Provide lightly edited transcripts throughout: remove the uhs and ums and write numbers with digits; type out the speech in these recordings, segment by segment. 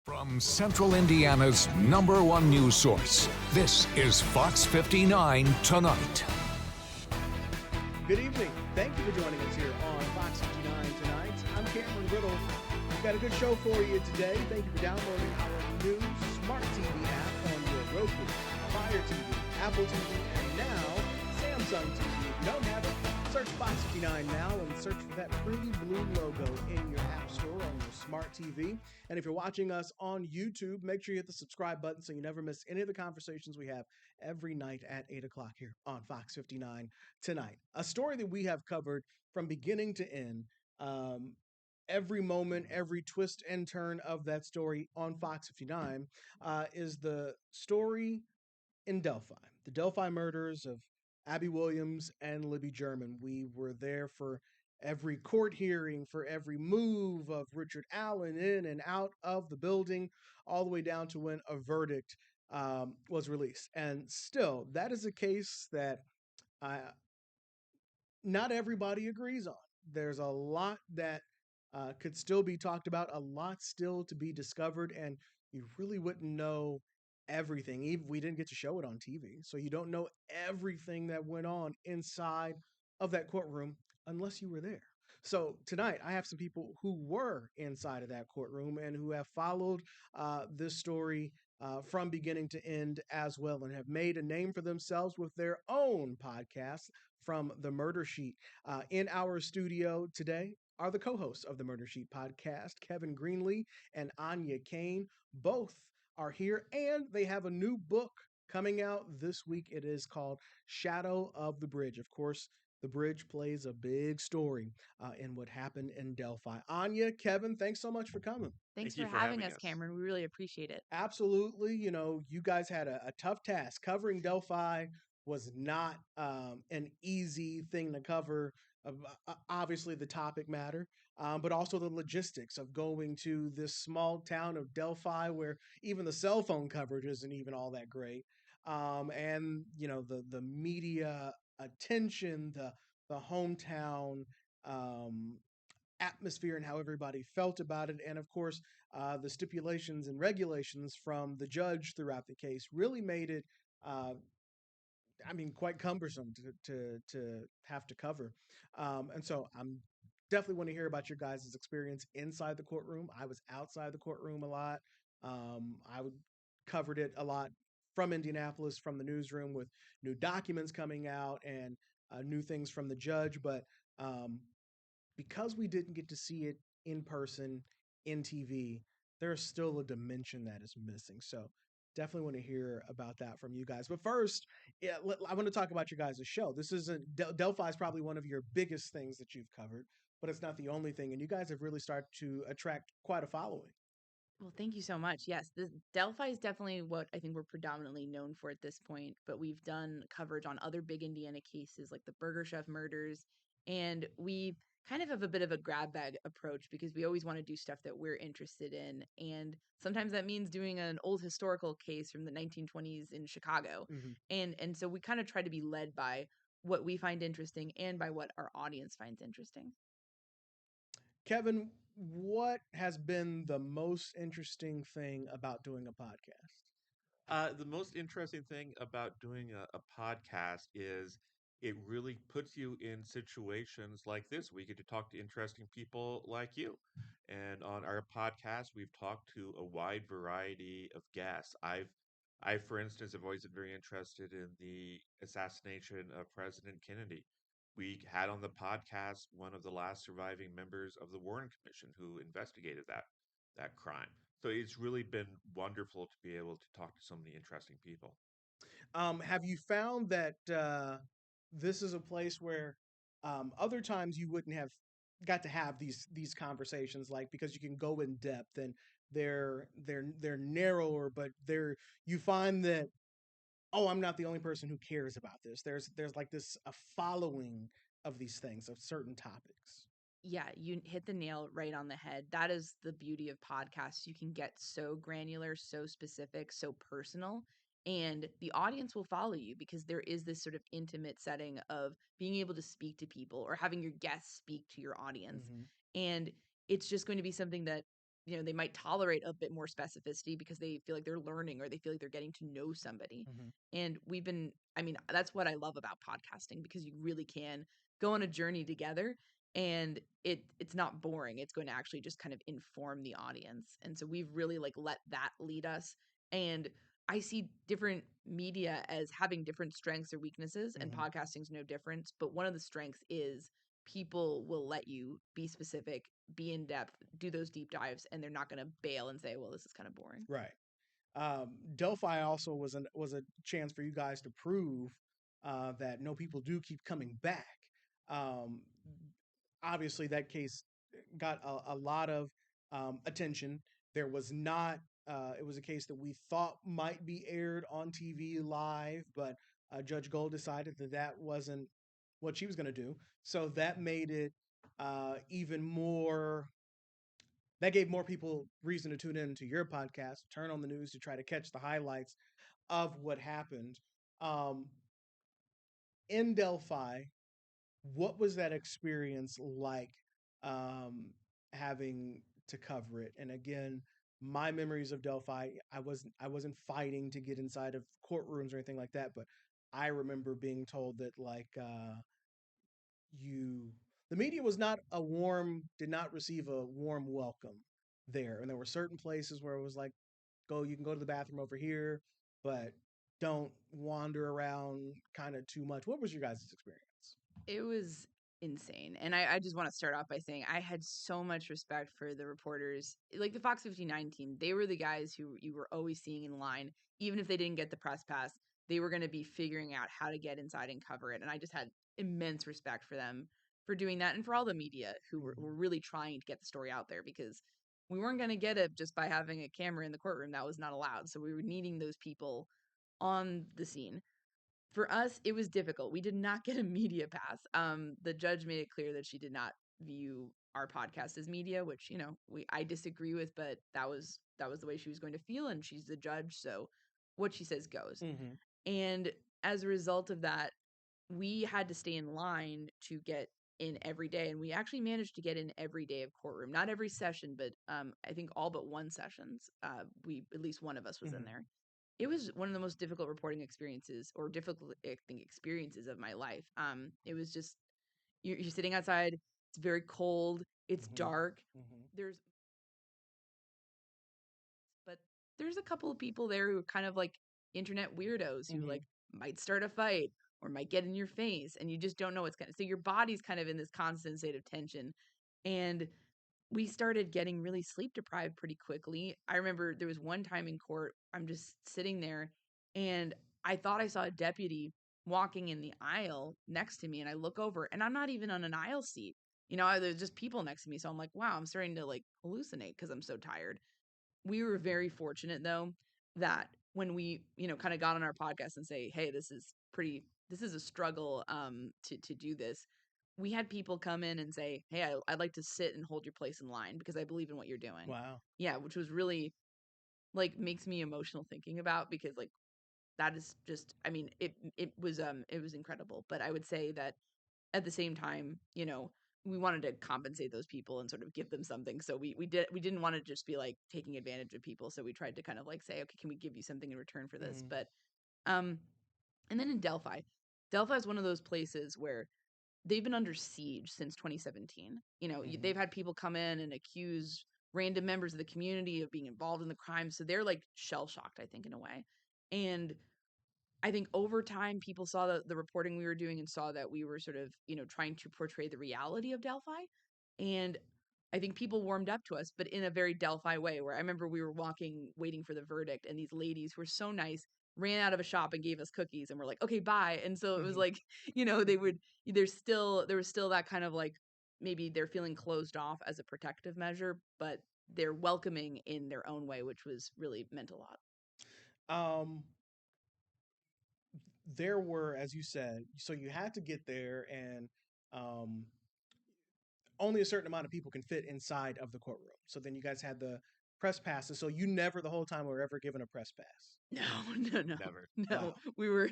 From Central Indiana's #1 news source, this is Fox 59 Tonight. Good evening. Thank you for joining us here on Fox 59 Tonight. I'm Cameron Riddle. We've got a good show for you today. Thank you for downloading our new Smart TV app on your Roku, Fire TV, Apple TV, and now Samsung TV. If you don't have it, search Fox 59 now and search for that pretty blue logo in your app store on your smart TV. And if you're watching us on YouTube, make sure you hit the subscribe button so you never miss any of the conversations we have every night at 8 o'clock here on Fox 59 Tonight. A story that we have covered from beginning to end, every moment, every twist and turn of that story on Fox 59 is the story in Delphi, the Delphi murders of Abby Williams and Libby German. We were there for every court hearing, for every move of Richard Allen in and out of the building, all the way down to when a verdict was released. And still, that is a case that not everybody agrees on. There's a lot that could still be talked about, a lot still to be discovered, and you really wouldn't know everything. Even we didn't get to show it on TV, so you don't know everything that went on inside of that courtroom unless you were there. So tonight, I have some people who were inside of that courtroom and who have followed this story from beginning to end as well, and have made a name for themselves with their own podcast from the Murder Sheet. In our studio today are the co-hosts of the Murder Sheet podcast, Kevin Greenlee and Anya Kane. Both are here, and they have a new book coming out this week. It is called Shadow of the Bridge. Of course, the bridge plays a big story in what happened in Delphi. Anya, Kevin, thanks so much for coming. Thanks Thank for you for having having us, us. Cameron. We really appreciate it. Absolutely. You know, you guys had a tough task. Covering Delphi was not an easy thing to cover. Obviously, the topic matter, but also the logistics of going to this small town of Delphi where even the cell phone coverage isn't even all that great. And, you know, the media attention, the hometown atmosphere and how everybody felt about it. And of course, the stipulations and regulations from the judge throughout the case really made it, quite cumbersome to have to cover. And so I'm definitely want to hear about your guys' experience inside the courtroom. I was outside the courtroom a lot. I would covered it a lot from Indianapolis, from the newsroom, with new documents coming out and new things from the judge. But because we didn't get to see it in person in TV, there's still a dimension that is missing. So definitely want to hear about that from you guys. But first, I want to talk about your guys' show. This isn't Delphi is probably one of your biggest things that you've covered, but it's not the only thing. And you guys have really started to attract quite a following. Well, thank you so much. Yes, the Delphi is definitely what I think we're predominantly known for at this point, but we've done coverage on other big Indiana cases like the Burger Chef murders, and we kind of have a bit of a grab bag approach because we always want to do stuff that we're interested in, and sometimes that means doing an old historical case from the 1920s in Chicago. Mm-hmm. And so we kind of try to be led by what we find interesting and by what our audience finds interesting. Kevin, what has been the most interesting thing about doing a podcast? The most interesting thing about doing a podcast is it really puts you in situations like this. We get to talk to interesting people like you. And on our podcast, we've talked to a wide variety of guests. For instance, have always been very interested in the assassination of President Kennedy. We had on the podcast one of the last surviving members of the Warren Commission who investigated that crime. So it's really been wonderful to be able to talk to so many interesting people. Have you found that this is a place where other times you wouldn't have got to have these conversations, like because you can go in depth and they're narrower, but you find that, oh, I'm not the only person who cares about this. There's like this a following of these things, of certain topics. Yeah, you hit the nail right on the head. That is the beauty of podcasts. You can get so granular, so specific, so personal, and the audience will follow you because there is this sort of intimate setting of being able to speak to people or having your guests speak to your audience. Mm-hmm. And it's just going to be something that they might tolerate a bit more specificity because they feel like they're learning or they feel like they're getting to know somebody. And that's what I love about podcasting, because you really can go on a journey together, and it's not boring. It's going to actually just kind of inform the audience. And so we've really like let that lead us. And I see different media as having different strengths or weaknesses, and podcasting's no different. But one of the strengths is people will let you be specific, be in depth, do those deep dives, and they're not going to bail and say, well, this is kind of boring. Right. Delphi also was a chance for you guys to prove that no, people do keep coming back. Um, Obviously, that case got a lot of attention. There was not. It was a case that we thought might be aired on TV live, but Judge Gold decided that that wasn't what she was going to do. So that made it even more. That gave more people reason to tune in to your podcast, turn on the news to try to catch the highlights of what happened. Um, in Delphi, what was that experience like, um, having to cover it? And again, my memories of Delphi, I wasn't fighting to get inside of courtrooms or anything like that, but I remember being told that you the media was not a warm did not receive a warm welcome there, and there were certain places where it was like, you can go to the bathroom over here, but don't wander around kind of too much. What was your guys' experience? It was insane. And I just want to start off by saying I had so much respect for the reporters, like the Fox 59 team. They were the guys who you were always seeing in line. Even if they didn't get the press pass, they were going to be figuring out how to get inside and cover it. And I just had immense respect for them for doing that, and for all the media who were really trying to get the story out there, because we weren't going to get it just by having a camera in the courtroom. That was not allowed. So we were needing those people on the scene. For us, it was difficult. We did not get a media pass. The judge made it clear that she did not view our podcast as media, which, I disagree with, but that was the way she was going to feel, and she's the judge, so what she says goes. Mm-hmm. And as a result of that, we had to stay in line to get in every day, and we actually managed to get in every day of courtroom. Not every session, but I think all but one sessions. We at least one of us was in there. It was one of the most difficult reporting experiences, or difficult, I think, experiences of my life. It was just you're sitting outside. It's very cold. It's dark. But there's a couple of people there who are kind of like internet weirdos who like might start a fight or might get in your face, and you just don't know what's going to. So your body's kind of in this constant state of tension, and we started getting really sleep deprived pretty quickly. I remember there was one time in court, I'm just sitting there, and I thought I saw a deputy walking in the aisle next to me, and I look over, and I'm not even on an aisle seat. There's just people next to me. So I'm like, wow, I'm starting to like hallucinate because I'm so tired. We were very fortunate, though, that when we, kind of got on our podcast and say, hey, this is a struggle to do this. We had people come in and say, hey, I'd like to sit and hold your place in line because I believe in what you're doing. Wow. Yeah, which was really like makes me emotional thinking about, because like that is just, it was incredible. But I would say that at the same time, we wanted to compensate those people and sort of give them something. So we didn't want to just be like taking advantage of people. So we tried to kind of like say, okay, can we give you something in return for this? But and then in Delphi is one of those places where they've been under siege since 2017. They've had people come in and accuse random members of the community of being involved in the crime. So they're like shell shocked, I think, in a way. And I think over time, people saw the reporting we were doing and saw that we were sort of, trying to portray the reality of Delphi. And I think people warmed up to us, but in a very Delphi way, where I remember we were walking, waiting for the verdict, and these ladies who were so nice ran out of a shop and gave us cookies, and we're like, okay, bye. And so it was like, there was still that kind of like, maybe they're feeling closed off as a protective measure, but they're welcoming in their own way, which was really meant a lot. There were, as you said, so you had to get there, and only a certain amount of people can fit inside of the courtroom. So then you guys had the press passes. So you never the whole time were ever given a press pass. No. Never. No. Wow.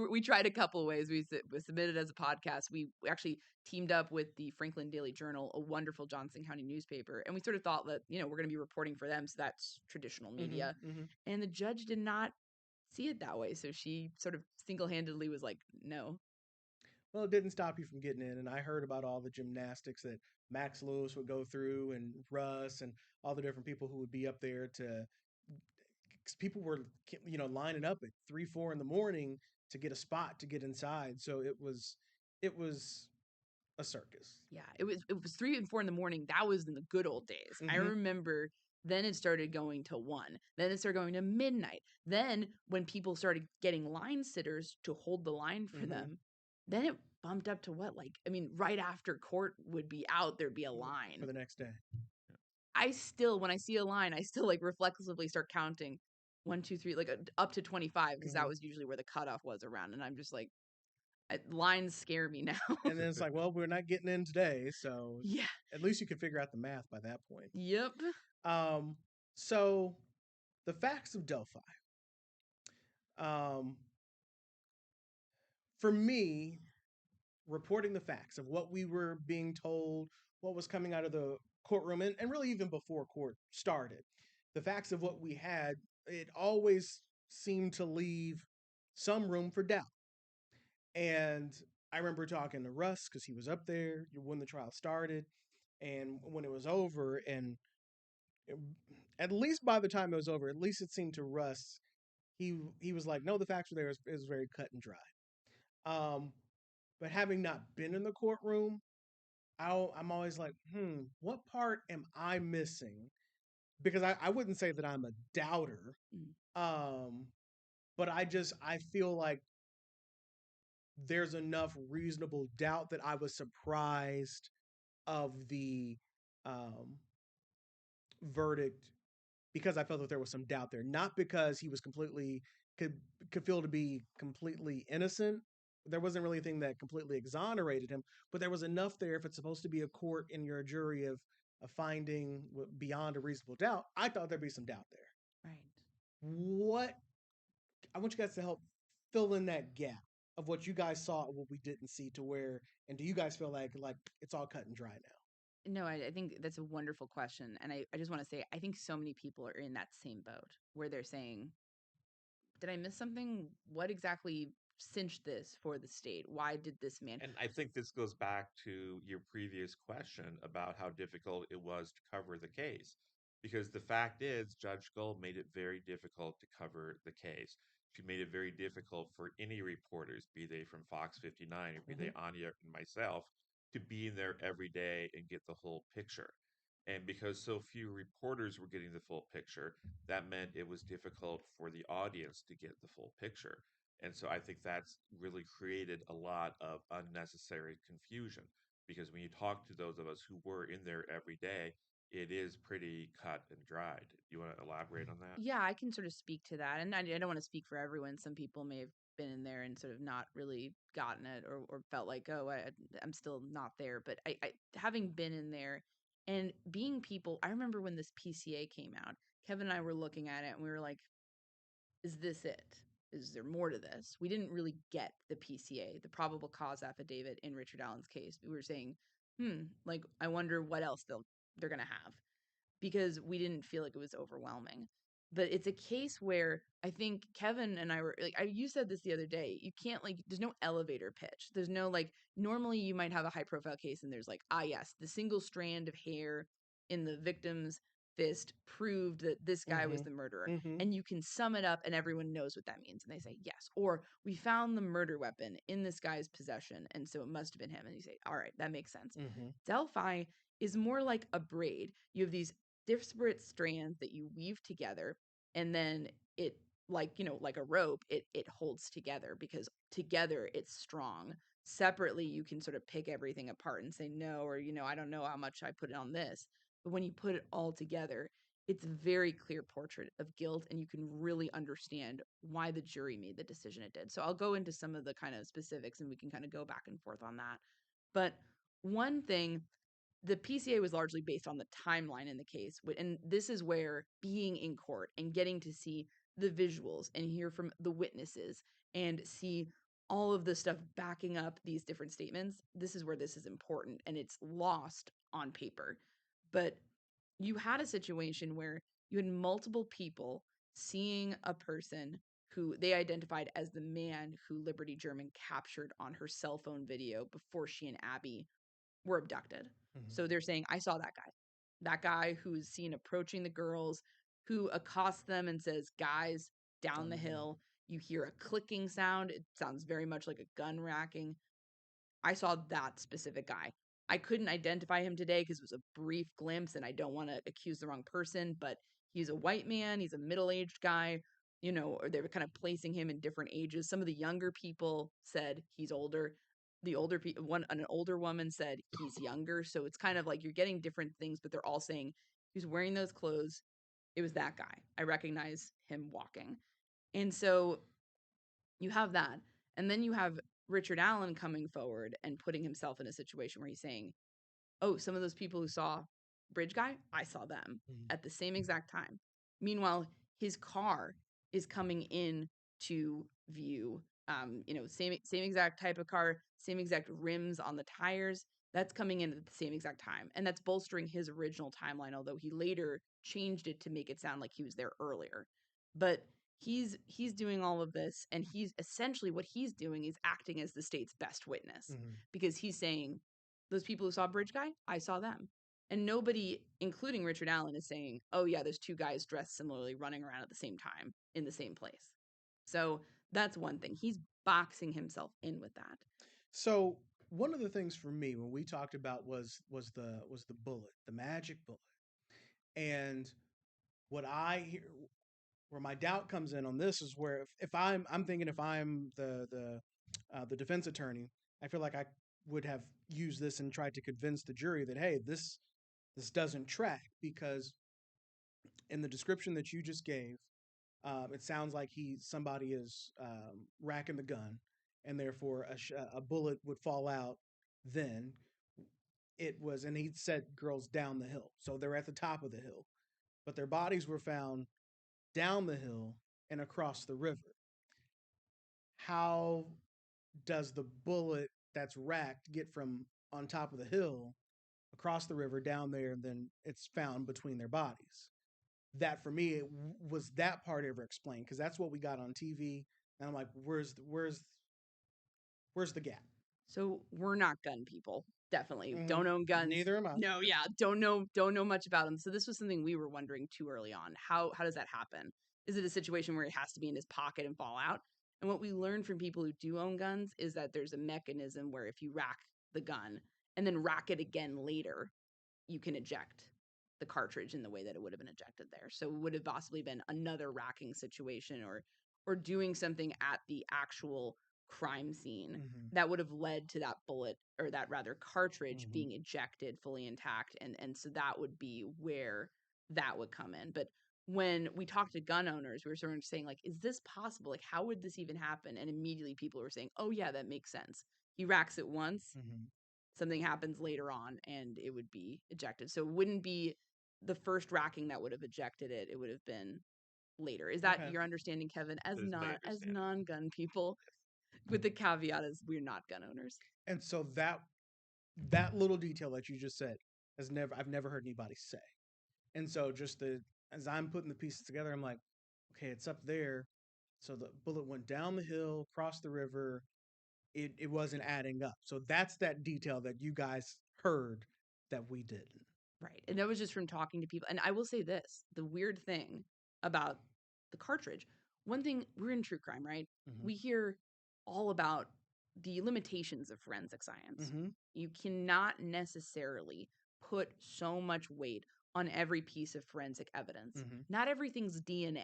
We tried a couple of ways. We submitted as a podcast. We actually teamed up with the Franklin Daily Journal, a wonderful Johnson County newspaper, and we sort of thought that, we're going to be reporting for them, so that's traditional media. And the judge did not see it that way, so she sort of single-handedly was like, no. Well, it didn't stop you from getting in, and I heard about all the gymnastics that Max Lewis would go through, and Russ, and all the different people who would be up there to. 'Cause people were, lining up at 3, 4 in the morning to get a spot to get inside. So it was a circus. Yeah, it was 3 and 4 in the morning. That was in the good old days. I Mhm. remember then it started going to 1. Then it started going to midnight. Then when people started getting line sitters to hold the line for Mhm. them, then it bumped up to what? Like, I mean, right after court would be out, there'd be a For line. the next day. I still, when I see a line, I still like reflexively start counting 1, 2, 3, like up to 25, because that Mhm. was usually where the cutoff was around. And I'm just like, lines scare me now. And then it's like, well, we're not getting in today, so Yeah. at least you could figure out the math by that point. Yep. So the facts of Delphi. Um, for me, reporting the facts of what we were being told, what was coming out of the courtroom, and really even before court started, the facts of what we had, it always seemed to leave some room for doubt. And I remember talking to Russ because he was up there when the trial started and when it was over. And it- at least by the time it was over, at least it seemed to Russ, he was like, no, the facts were there. It was very cut and dry. Um, but having not been in the courtroom, I'm always like, what part am I missing? Because I wouldn't say that I'm a doubter, Mm. but I feel like there's enough reasonable doubt that I was surprised of the um, verdict because I felt that there was some doubt there, not because he was could feel to be completely innocent. There wasn't really anything that completely exonerated him, but there was enough there. If it's supposed to be a court and you're a jury of a finding beyond a reasonable doubt, I thought there'd be some doubt there. Right. What I want you guys to help fill in that gap of what you guys saw and what we didn't see to where, and do you guys feel like it's all cut and dry now? No, I think that's a wonderful question. And I just want to say, I think so many people are in that same boat where they're saying, did I miss something? What exactly cinched this for the state? Why did this man? And I think this goes back to your previous question about how difficult it was to cover the case. Because the fact is, Judge Gold made it very difficult to cover the case. She made it very difficult for any reporters, be they from Fox 59 or be they Anya and myself, to be in there every day and get the whole picture. And because so few reporters were getting the full picture, that meant it was difficult for the audience to get the full picture. And so I think that's really created a lot of unnecessary confusion because when you talk to those of us who were in there every day, it is pretty cut and dried. You want to elaborate on that? Yeah, I can sort of speak to that. And I don't want to speak for everyone. Some people may have been in there and sort of not really gotten it or felt like, oh, I'm still not there. But I, having been in there and being people, I remember when this PCA came out, Kevin and I were looking at it and we were like, is this it? Is there more to this? We didn't really get the PCA, the probable cause affidavit in Richard Allen's case. We were saying, like, I wonder what else they're going to have because we didn't feel like it was overwhelming. But it's a case where I think Kevin and I were like, you said this the other day. You can't like, there's no elevator pitch. There's no like, normally you might have a high profile case and there's like, yes, the single strand of hair in the victim's fist proved that this guy was the murderer. And you can sum it up and everyone knows what that means. And they say, yes. Or we found the murder weapon in this guy's possession. And so it must have been him. And you say, all right, that makes sense. Delphi is more like a braid. You have these disparate strands that you weave together and then it like a rope it holds together because together it's strong. Separately you can sort of pick everything apart and say no, or I don't know how much I put on this, but when you put it all together it's a very clear portrait of guilt and you can really understand why the jury made the decision it did. So I'll go into some of the kind of specifics and we can kind of go back and forth on that. But one thing the PCA was largely based on the timeline in the case. And this is where being in court and getting to see the visuals and hear from the witnesses and see all of the stuff backing up these different statements, this is where this is important, and it's lost on paper. But you had a situation where you had multiple people seeing a person who they identified as the man who Liberty German captured on her cell phone video before she and Abby were abducted. So they're saying, I saw that guy who's seen approaching the girls, who accosts them and says, guys, down the hill. You hear a clicking sound. It sounds very much like a gun racking. I saw that specific guy. I couldn't identify him today because it was a brief glimpse and I don't want to accuse the wrong person, but he's a white man. He's a middle-aged guy, or they were kind of placing him in different ages. Some of the younger people said he's older. The older people, an older woman said he's younger. So it's kind of like you're getting different things, but they're all saying he's wearing those clothes. It was that guy. I recognize him walking. And so you have that. And then you have Richard Allen coming forward and putting himself in a situation where he's saying, oh, some of those people who saw Bridge Guy, I saw them at the same exact time. Meanwhile, his car is coming in to view, same exact type of car, same exact rims on the tires. That's coming in at the same exact time. And that's bolstering his original timeline, although he later changed it to make it sound like he was there earlier. But he's doing all of this, and he's essentially what he's doing is acting as the state's best witness, because he's saying, those people who saw Bridge Guy, I saw them. And nobody, including Richard Allen, is saying, oh, yeah, there's two guys dressed similarly running around at the same time in the same place. So that's one thing. He's boxing himself in with that. So one of the things for me when we talked about was the bullet, the magic bullet. And what I hear, where my doubt comes in on this is where if I'm thinking, if I'm the defense attorney, I feel like I would have used this and tried to convince the jury that, hey, this doesn't track, because in the description that you just gave, it sounds like somebody is racking the gun, and therefore a bullet would fall out. Then it was, and he said girls down the hill, so they're at the top of the hill, but their bodies were found down the hill and across the river. How does the bullet that's racked get from on top of the hill across the river down there, and then it's found between their bodies? That for me, was that part ever explained? Because that's what we got on TV, and I'm like, where's the gap? So we're not gun people. Definitely don't own guns. Neither am I. No, yeah, don't know much about them. So this was something we were wondering too early on. How does that happen? Is it a situation where it has to be in his pocket and fall out? And what we learned from people who do own guns is that there's a mechanism where if you rack the gun and then rack it again later, you can eject the cartridge in the way that it would have been ejected there. So it would have possibly been another racking situation, or doing something at the actual crime scene that would have led to that bullet, or that rather cartridge, being ejected fully intact. And so that would be where that would come in. But when we talked to gun owners, we were sort of saying, like, is this possible? Like, how would this even happen? And immediately people were saying, oh yeah, that makes sense. He racks it once, something happens later on, and it would be ejected. So it wouldn't be the first racking that would have ejected it. It would have been later. Is that your understanding, Kevin? As non-gun people, with the caveat is we're not gun owners. And so that little detail that you just said I've never heard anybody say. And so as I'm putting the pieces together, I'm like, okay, it's up there. So the bullet went down the hill, crossed the river. It wasn't adding up. So that's that detail that you guys heard that we didn't. Right. And that was just from talking to people. And I will say this, the weird thing about the cartridge, one thing, we're in true crime, right? We hear all about the limitations of forensic science. You cannot necessarily put so much weight on every piece of forensic evidence. Not everything's DNA.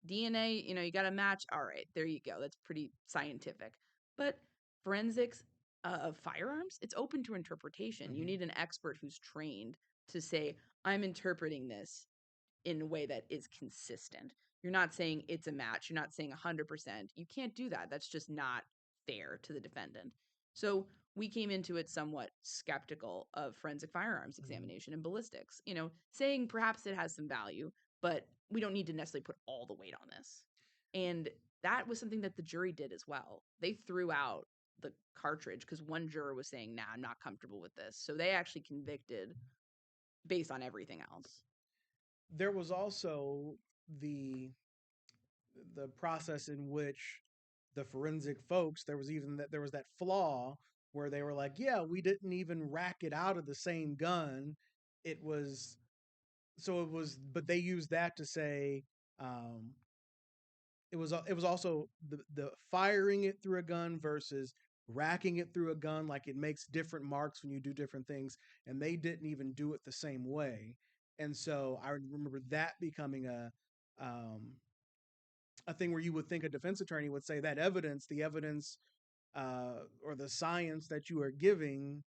DNA, you got to match. All right, there you go. That's pretty scientific. But forensics of firearms, it's open to interpretation. You need an expert who's trained to say, I'm interpreting this in a way that is consistent. You're not saying it's a match. You're not saying 100%. You can't do that. That's just not fair to the defendant. So we came into it somewhat skeptical of forensic firearms examination and ballistics, saying perhaps it has some value, but we don't need to necessarily put all the weight on this. And that was something that the jury did as well. They threw out the cartridge because one juror was saying, nah, I'm not comfortable with this. So they actually convicted based on everything else. There was also the process in which the forensic folks, there was that flaw where they were like, yeah, we didn't even rack it out of the same gun. It was but they used that to say, um, it was also the firing it through a gun versus racking it through a gun. Like, it makes different marks when you do different things, and they didn't even do it the same way. And so I remember that becoming a thing where you would think a defense attorney would say that the evidence, or the science that you are giving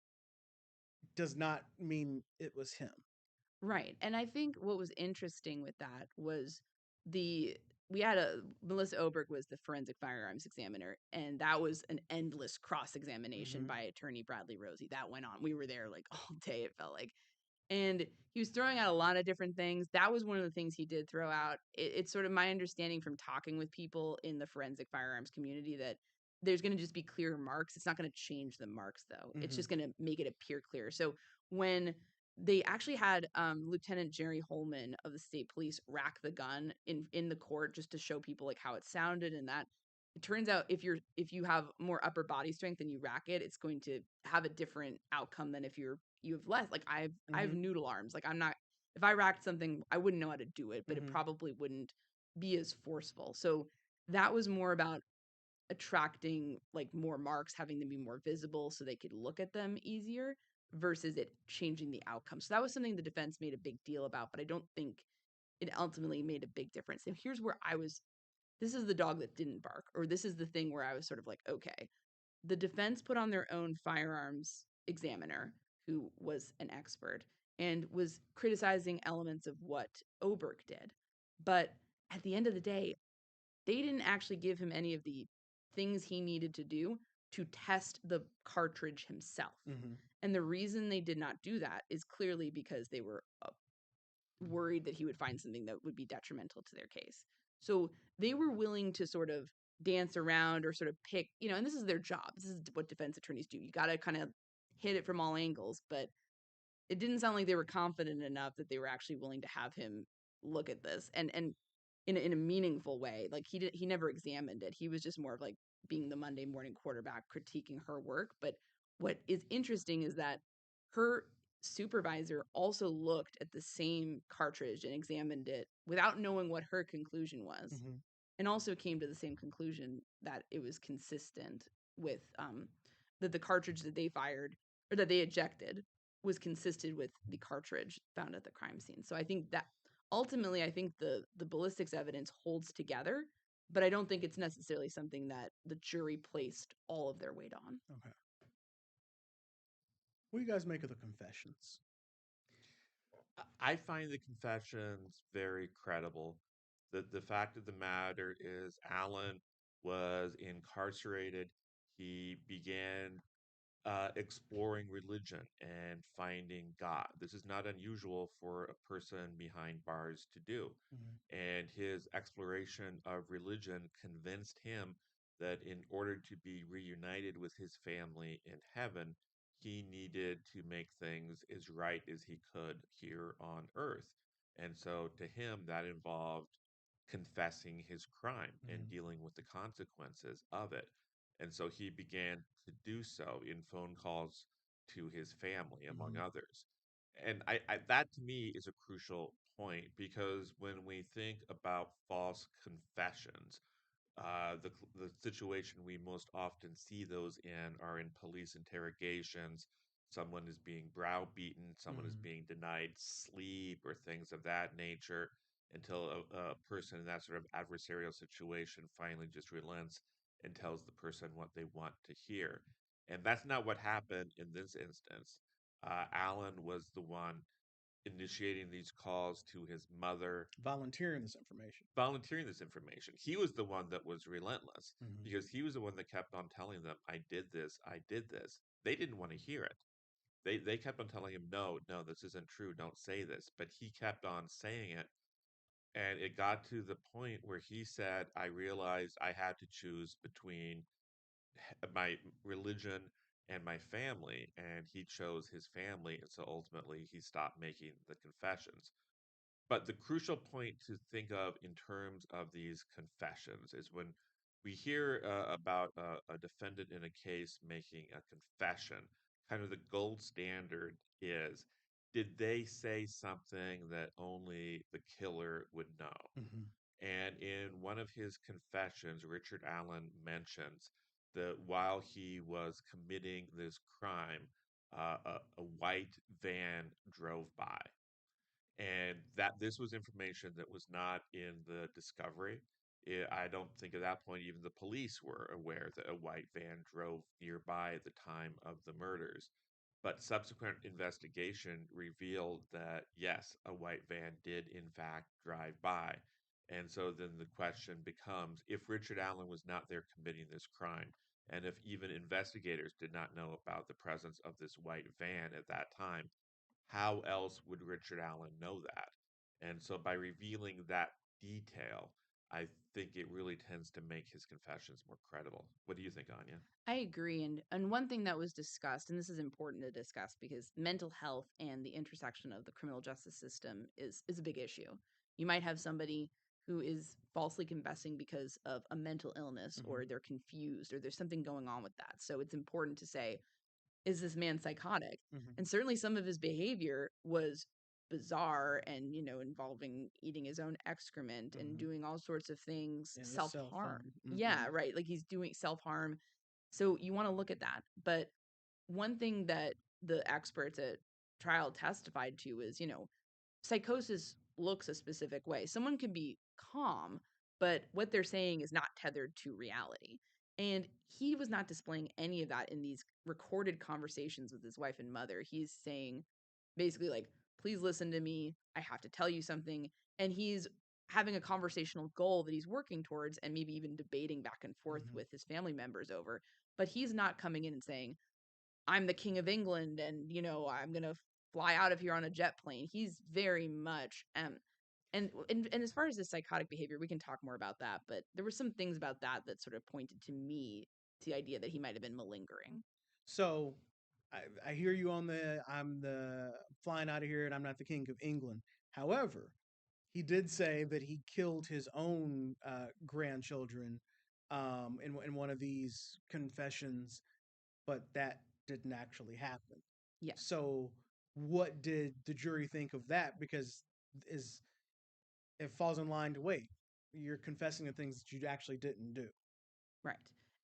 does not mean it was him. Right. And I think what was interesting with that was we had Melissa Oberg was the forensic firearms examiner, and that was an endless cross examination by attorney Bradley Rosie. That went on. We were there like all day, it felt like. And he was throwing out a lot of different things. That was one of the things he did throw out. It's sort of my understanding from talking with people in the forensic firearms community that there's going to just be clear marks. It's not going to change the marks, though. It's just going to make it appear clear. So when they actually had Lieutenant Jerry Holman of the state police rack the gun in the court just to show people like how it sounded, and that it turns out if you have more upper body strength and you rack it, it's going to have a different outcome than if you have less. Like I have noodle arms. Like I'm not, if I racked something, I wouldn't know how to do it, but it probably wouldn't be as forceful. So that was more about attracting like more marks, having them be more visible so they could look at them easier versus it changing the outcome. So that was something the defense made a big deal about, but I don't think it ultimately made a big difference. So here's where this is the dog that didn't bark, or this is the thing where I was sort of like, okay, the defense put on their own firearms examiner who was an expert and was criticizing elements of what Oberg did. But at the end of the day, they didn't actually give him any of the things he needed to do to test the cartridge himself. And the reason they did not do that is clearly because they were worried that he would find something that would be detrimental to their case. So they were willing to sort of dance around or sort of pick, and this is their job. This is what defense attorneys do. You got to kind of hit it from all angles, but it didn't sound like they were confident enough that they were actually willing to have him look at this and in a meaningful way. Like he never examined it. He was just more of like being the Monday morning quarterback critiquing her work. But what is interesting is that her supervisor also looked at the same cartridge and examined it without knowing what her conclusion was, and also came to the same conclusion that it was consistent with that the cartridge that they fired or that they ejected was consistent with the cartridge found at the crime scene. So I think that ultimately, I think the ballistics evidence holds together, but I don't think it's necessarily something that the jury placed all of their weight on. Okay. What do you guys make of the confessions? I find the confessions very credible. The fact of the matter is, Alan was incarcerated. He began exploring religion and finding God. This is not unusual for a person behind bars to do. And his exploration of religion convinced him that in order to be reunited with his family in heaven, he needed to make things as right as he could here on earth. And so to him, that involved confessing his crime and dealing with the consequences of it. And so he began to do so in phone calls to his family, among others. And that to me is a crucial point, because when we think about false confessions, the situation we most often see those in are in police interrogations. Someone is being browbeaten, someone is being denied sleep, or things of that nature, until a person in that sort of adversarial situation finally just relents and tells the person what they want to hear. And that's not what happened in this instance. Alan was the one initiating these calls to his mother, Volunteering this information. volunteering this information. He was the one that was relentless Mm-hmm. because he was the one that kept on telling them, I did this, I did this. They didn't want to hear it. They kept on telling him, no, no, this isn't true. Don't say this. But he kept on saying it. And it got to the point where he said, I realized I had to choose between my religion and my family. And he chose his family. And so ultimately, he stopped making the confessions. But the crucial point to think of in terms of these confessions is when we hear about a defendant in a case making a confession, kind of the gold standard is, did they say something that only the killer would know? Mm-hmm. And in one of his confessions, Richard Allen mentions that while he was committing this crime, a white van drove by, and that this was information that was not in the discovery. I don't think at that point even the police were aware that a white van drove nearby at the time of the murders. But subsequent investigation revealed that yes, a white van did in fact drive by. And so then the question becomes, if Richard Allen was not there committing this crime, and if even investigators did not know about the presence of this white van at that time, how else would Richard Allen know that? And so by revealing that detail, I think it really tends to make his confessions more credible. What do you think, Anya? I agree. And one thing that was discussed, and this is important to discuss because mental health and the intersection of the criminal justice system is a big issue. You might have somebody who is falsely confessing because of a mental illness, Mm-hmm. or they're confused, or there's something going on with that. So it's important to say, is this man psychotic? Mm-hmm. And certainly some of his behavior was bizarre and, involving eating his own excrement and Mm-hmm. doing all sorts of things, And the self self harm. harm. Yeah, Mm-hmm. right. Like he's doing self harm. So you want to look at that. But one thing that the experts at trial testified to is, psychosis looks a specific way. Someone can be calm, but what they're saying is not tethered to reality. And he was not displaying any of that in these recorded conversations with his wife and mother. He's saying basically, like, please listen to me. I have to tell you something. And he's having a conversational goal that he's working towards and maybe even debating back and forth Mm-hmm. with his family members over. But he's not coming in and saying, I'm the king of England and, I'm going to fly out of here on a jet plane. He's very much and as far as the psychotic behavior, we can talk more about that, but there were some things about that that sort of pointed to me to the idea that he might have been malingering. So I hear you on I'm the flying out of here and I'm not the king of England. However, he did say that he killed his own grandchildren in one of these confessions, but that didn't actually happen. Yes. So, what did the jury think of that? Because is it falls in line to wait. You're confessing to things that you actually didn't do. Right.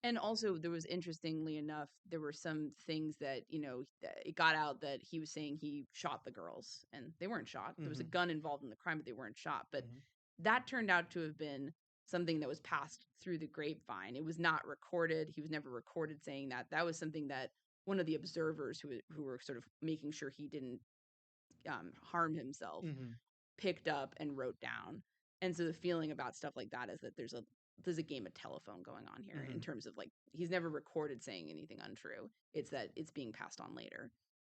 And also, there was, interestingly enough, there were some things that, it got out that he was saying he shot the girls and they weren't shot. There was a Mm-hmm. gun involved in the crime, but they weren't shot. But Mm-hmm. that turned out to have been something that was passed through the grapevine. It was not recorded. He was never recorded saying that. That was something that one of the observers who were sort of making sure he didn't harm himself Mm-hmm. picked up and wrote down. And so the feeling about stuff like that is that there's a game of telephone going on here Mm-hmm. in terms of, like, he's never recorded saying anything untrue. It's that it's being passed on later.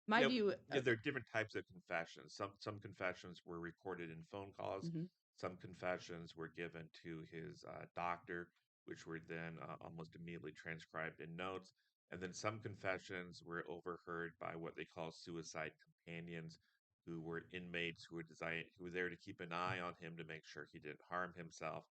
My Yeah, view yeah, there are different types of confessions. Some confessions were recorded in phone calls. Mhm. Some confessions were given to his doctor, which were then almost immediately transcribed in notes. And then some confessions were overheard by what they call suicide companions, who were inmates who were there to keep an eye on him to make sure he didn't harm himself.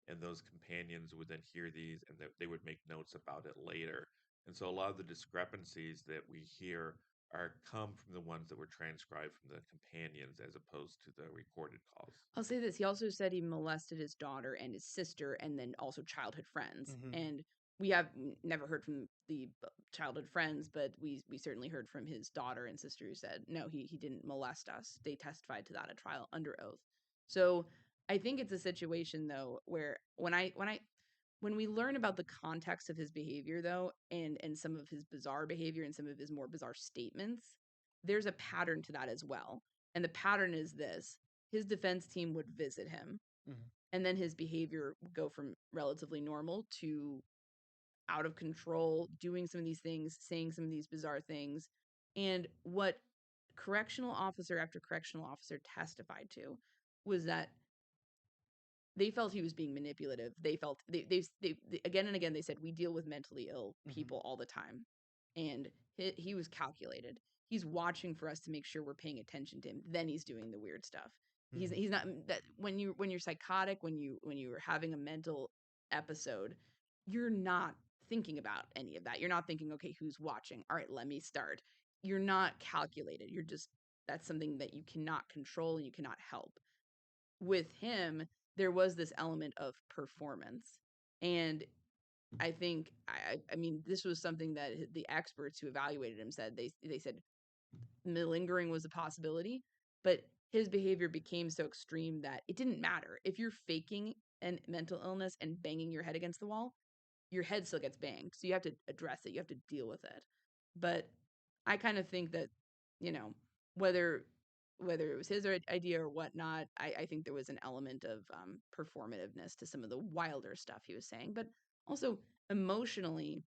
And those companions would then hear these, and they would make notes about it later. And so a lot of the discrepancies that we hear are come from the ones that were transcribed from the companions as opposed to the recorded calls. I'll say this. He also said he molested his daughter and his sister and then also childhood friends. Mm-hmm. And we have never heard from the childhood friends, but we certainly heard from his daughter and sister who said, no, he didn't molest us. They testified to that at trial under oath. So I think it's a situation, though, where when we learn about the context of his behavior, though, and some of his bizarre behavior and some of his more bizarre statements, there's a pattern to that as well. And the pattern is this: his defense team would visit him, and then his behavior would go from relatively normal to out of control, doing some of these things, saying some of these bizarre things. And what correctional officer after correctional officer testified to was that they felt he was being manipulative. They felt they again and again they said, we deal with mentally ill people all the time, and he was calculated. He's watching for us to make sure we're paying attention to him. Then he's doing the weird stuff. He's not that when you're psychotic, when you're having a mental episode, you're not thinking about any of that. You're not thinking, okay, who's watching? All right, let me start. You're not calculated. You're just, that's something that you cannot control and you cannot help. With him, there was this element of performance. And I think, I mean, this was something that the experts who evaluated him said. They said malingering was a possibility, but his behavior became so extreme that it didn't matter. If you're faking a mental illness and banging your head against the wall, your head still gets banged. So you have to address it. You have to deal with it. But I kind of think that, you know, whether it was his idea or whatnot, I think there was an element of performativeness to some of the wilder stuff he was saying. But also emotionally,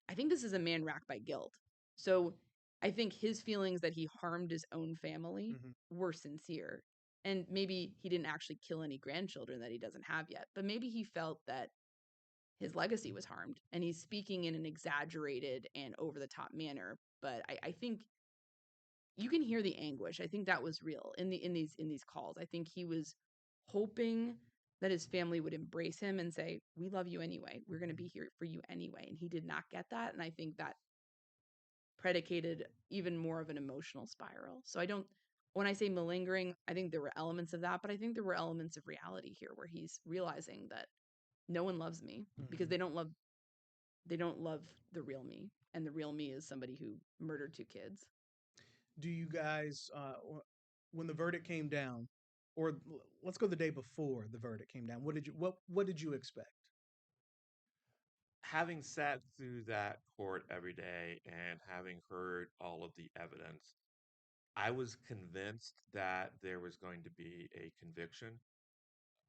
I think this is a man racked by guilt. So I think his feelings that he harmed his own family were sincere. And maybe he didn't actually kill any grandchildren that he doesn't have yet, but maybe he felt that his legacy was harmed, and he's speaking in an exaggerated and over the top manner. But I think you can hear the anguish. I think that was real in these calls. I think he was hoping that his family would embrace him and say, we love you anyway. We're going to be here for you anyway. And he did not get that. And I think that predicated even more of an emotional spiral. So when I say malingering, I think there were elements of that, but I think there were elements of reality here where he's realizing that no one loves me because they don't love the real me. And the real me is somebody who murdered 2 kids. Do you guys, when the verdict came down, or let's go the day before the verdict came down, what did you expect? Having sat through that court every day and having heard all of the evidence, I was convinced that there was going to be a conviction.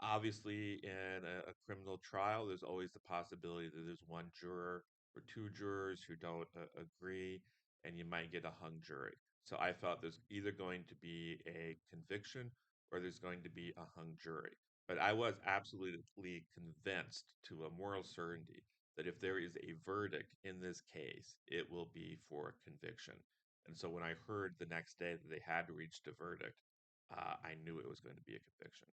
Obviously, in a criminal trial, there's always the possibility that there's one juror or 2 jurors who don't agree, and you might get a hung jury. So I felt there's either going to be a conviction or there's going to be a hung jury. But I was absolutely convinced to a moral certainty that if there is a verdict in this case, it will be for conviction. And so when I heard the next day that they had reached a verdict, I knew it was going to be a conviction.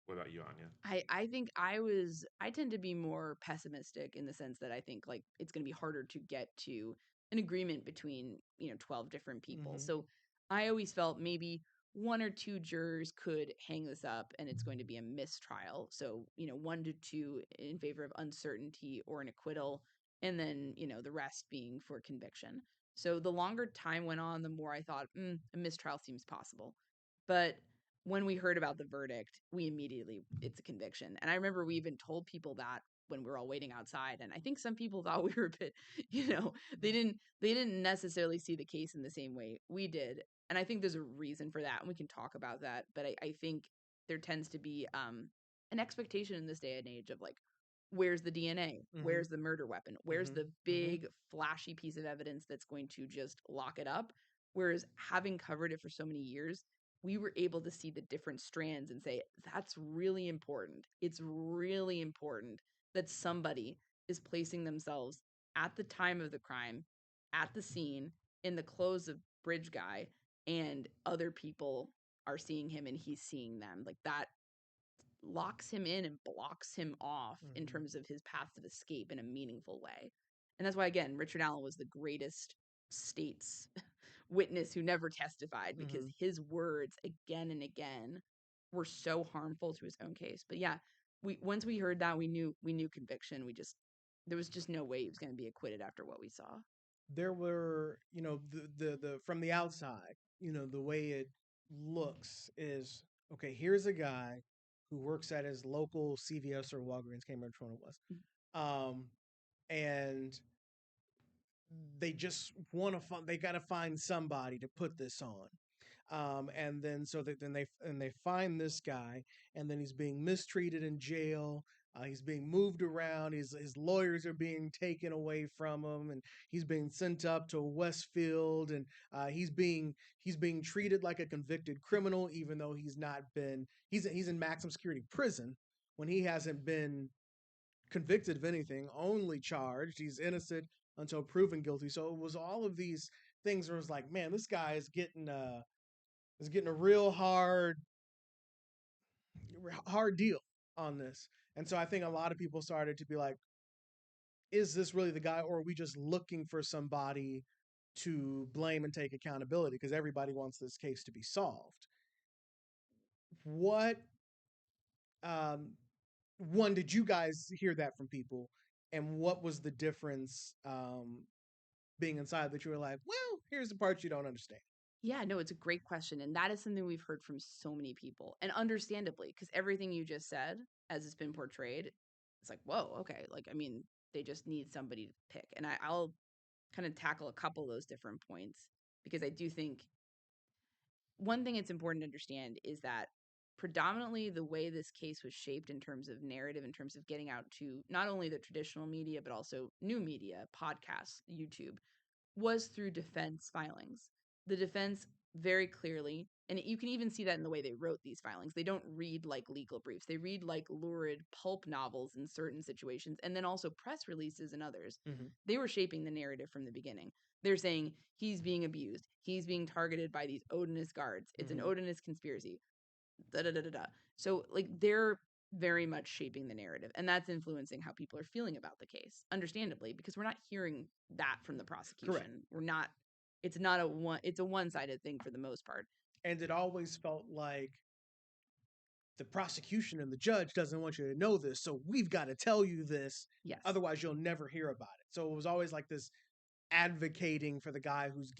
What about you, Anya? I think I tend to be more pessimistic in the sense that I think like it's going to be harder to get to an agreement between, 12 different people. So I always felt maybe 1 or 2 jurors could hang this up and it's going to be a mistrial. So, 1 to 2 in favor of uncertainty or an acquittal, and then, the rest being for conviction. So the longer time went on, the more I thought, a mistrial seems possible. But when we heard about the verdict, we immediately, it's a conviction. And I remember we even told people that when we were all waiting outside. And I think some people thought we were a bit, they didn't necessarily see the case in the same way we did. And I think there's a reason for that. And we can talk about that. But I think there tends to be an expectation in this day and age of like, where's the DNA? Where's the murder weapon? Where's the big flashy piece of evidence that's going to just lock it up? Whereas having covered it for so many years, we were able to see the different strands and say, that's really important. It's really important that somebody is placing themselves at the time of the crime, at the scene, in the clothes of Bridge Guy, and other people are seeing him and he's seeing them. Like that locks him in and blocks him off in terms of his path of escape in a meaningful way. And that's why, again, Richard Allen was the greatest state's witness who never testified, because his words again and again were so harmful to his own case. But yeah, once we heard that, we knew conviction. There was just no way he was going to be acquitted after what we saw. There were, the from the outside, the way it looks is, okay, here's a guy who works at his local CVS or Walgreens, can't remember which one it was. And they just want to find, they got to find somebody to put this on. And then they find this guy, and then he's being mistreated in jail. He's being moved around. His lawyers are being taken away from him, and he's being sent up to Westfield, and he's being treated like a convicted criminal, even though he's in maximum security prison when he hasn't been convicted of anything, only charged. He's innocent until proven guilty. So it was all of these things where it was like, man, this guy is getting a real hard deal on this. And so I think a lot of people started to be like, is this really the guy, or are we just looking for somebody to blame and take accountability? Because everybody wants this case to be solved. What one, did you guys hear that from people? And what was the difference being inside that you were like, well, here's the part you don't understand? Yeah, no, it's a great question. And that is something we've heard from so many people. And understandably, because everything you just said, as it's been portrayed, it's like, whoa, okay. Like, I mean, they just need somebody to pick. And I'll kind of tackle a couple of those different points because I do think one thing it's important to understand is that predominantly the way this case was shaped in terms of narrative, in terms of getting out to not only the traditional media, but also new media, podcasts, YouTube, was through defense filings. The defense very clearly, and you can even see that in the way they wrote these filings. They don't read like legal briefs. They read like lurid pulp novels in certain situations, and then also press releases and others. Mm-hmm. They were shaping the narrative from the beginning. They're saying he's being abused. He's being targeted by these Odinist guards. It's an Odinist conspiracy. Da da da da da. So like they're very much shaping the narrative, and that's influencing how people are feeling about the case, understandably, because we're not hearing that from the prosecution. Correct. We're not. It's not a one. It's a one-sided thing for the most part. And it always felt like the prosecution and the judge doesn't want you to know this, so we've got to tell you this. Yes. Otherwise, you'll never hear about it. So it was always like this advocating for the guy who's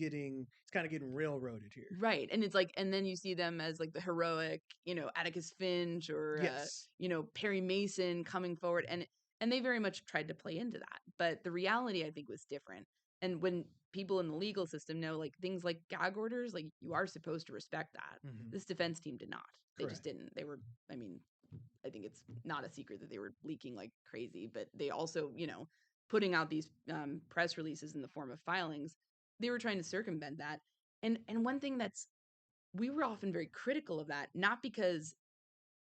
kind of getting railroaded here. Right. And it's like, and then you see them as like the heroic, Atticus Finch or, Yes. Perry Mason coming forward. And they very much tried to play into that. But the reality, I think, was different. And when people in the legal system know, like, things like gag orders, like, you are supposed to respect that. Mhm. This defense team did not. They Correct. just didn't. They were, I mean, I think it's not a secret that they were leaking like crazy, but they also, putting out these press releases in the form of filings, they were trying to circumvent that. And one thing we were often very critical of that, not because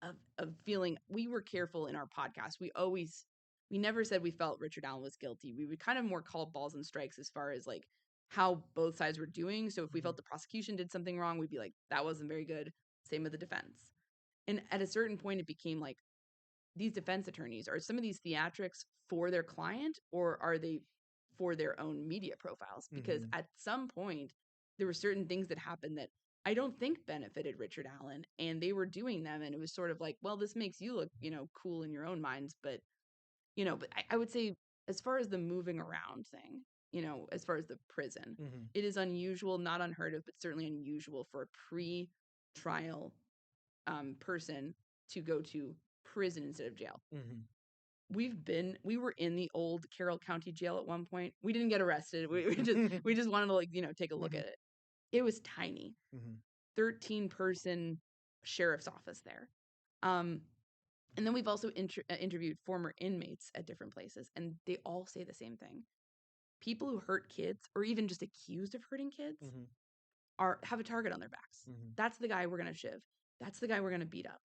of feeling, we were careful in our podcast. We never said we felt Richard Allen was guilty. We would kind of more call balls and strikes as far as like how both sides were doing. So if we felt the prosecution did something wrong, we'd be like, that wasn't very good. Same with the defense. And at a certain point, it became like, these defense attorneys, are some of these theatrics for their client, or are they for their own media profiles? Because at some point, there were certain things that happened that I don't think benefited Richard Allen, and they were doing them. And it was sort of like, well, this makes you look, cool in your own minds. But, but I would say, as far as the moving around thing, as far as the prison, it is unusual, not unheard of, but certainly unusual for a pre-trial person to go to prison instead of jail. We were in the old Carroll County Jail at one point. We didn't get arrested. We just wanted to take a look at it. It was tiny. 13-person sheriff's office there. And then we've also interviewed former inmates at different places, and they all say the same thing. People who hurt kids, or even just accused of hurting kids, have a target on their backs. That's the guy we're going to shiv. That's the guy we're going to beat up.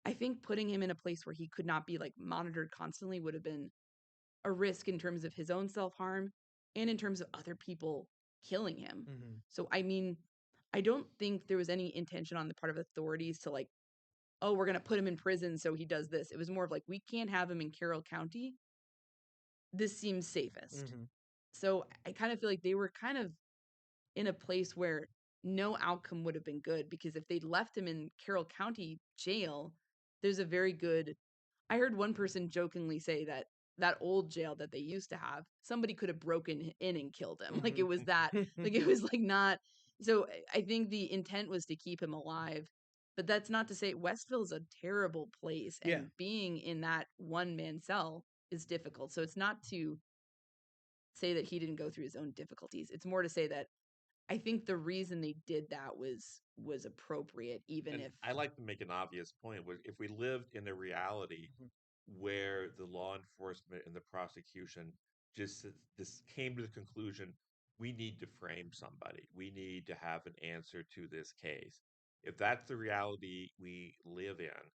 I think putting him in a place where he could not be monitored constantly would have been a risk in terms of his own self-harm and in terms of other people killing him. So, I mean, I don't think there was any intention on the part of authorities to oh, we're going to put him in prison so he does this. It was more of we can't have him in Carroll County. This seems safest. So I kind of feel like they were kind of in a place where no outcome would have been good, because if they'd left him in Carroll County jail, there's a very good, I heard one person jokingly say that old jail that they used to have, somebody could have broken in and killed him. It was that, it was not. So I think the intent was to keep him alive, but that's not to say Westville's a terrible place, and being in that one-man cell is difficult. So it's not to say that he didn't go through his own difficulties. It's more to say that I think the reason they did that was appropriate, even And if I like to make an obvious point. If we lived in a reality Mhm. where the law enforcement and the prosecution just this came to the conclusion, we need to frame somebody. We need to have an answer to this case. If that's the reality we live in,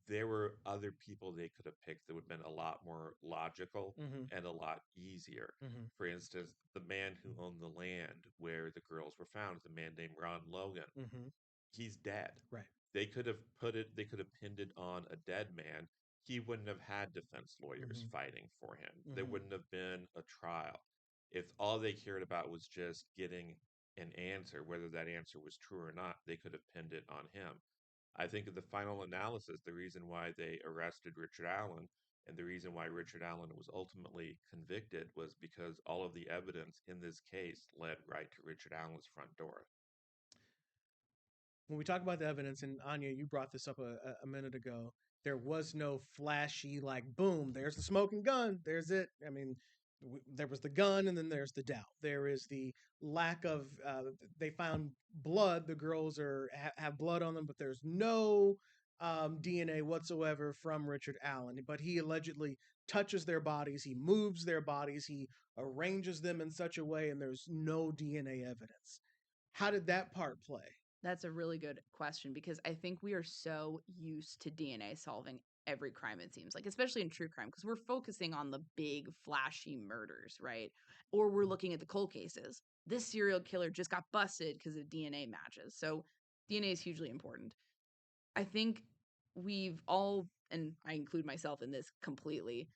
there were other people they could have picked that would have been a lot more logical Mhm. and a lot easier. Mhm. For instance, the man who owned the land where the girls were found, the man named Ron Logan, Mhm. he's dead. Right. They could have pinned it on a dead man. He wouldn't have had defense lawyers Mhm. fighting for him. There Mhm. wouldn't have been a trial. If all they cared about was just getting an answer, whether that answer was true or not, they could have pinned it on him. I think of the final analysis, the reason why they arrested Richard Allen and the reason why Richard Allen was ultimately convicted was because all of the evidence in this case led right to Richard Allen's front door. When we talk about the evidence, and Anya, you brought this up a minute ago, there was no flashy, like, boom, there's the smoking gun, there's it. I mean, there was the gun, and then there's the doubt. There is the lack of, they found blood. The girls have blood on them, but there's no DNA whatsoever from Richard Allen. But he allegedly touches their bodies, he moves their bodies, he arranges them in such a way, and there's no DNA evidence. How did that part play? that's a really good question, because I think we are so used to DNA solving every crime, it seems like, especially in true crime, because we're focusing on the big, flashy murders, right? Or we're looking at the cold cases. This serial killer just got busted because of DNA matches. So DNA is hugely important. I think we've all, and I include myself in this completely,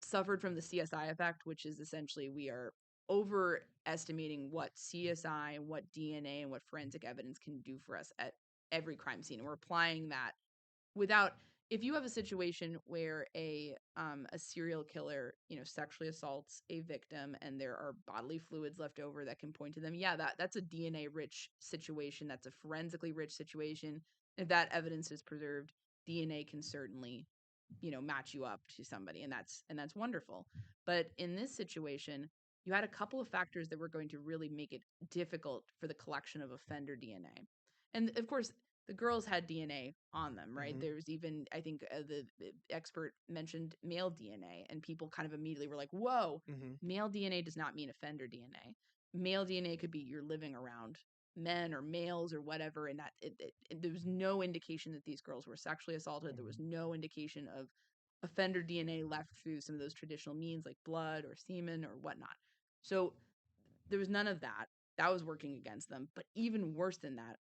suffered from the CSI effect, which is essentially we are overestimating what CSI and what DNA and what forensic evidence can do for us at every crime scene. And we're applying that without, if you have a situation where a serial killer, sexually assaults a victim and there are bodily fluids left over that can point to them, yeah, that's a DNA rich situation. That's a forensically rich situation. If that evidence is preserved, DNA can certainly match you up to somebody, and that's wonderful. But in this situation, you had a couple of factors that were going to really make it difficult for the collection of offender DNA. And of course, the girls had DNA on them, right? Mhm. There was even, I think, the expert mentioned male DNA, and people kind of immediately were like, whoa, Mhm. male DNA does not mean offender DNA. Male DNA could be you're living around men or males or whatever, and that there was no indication that these girls were sexually assaulted. There was no indication of offender DNA left through some of those traditional means like blood or semen or whatnot. So there was none of that. That was working against them. But even worse than that,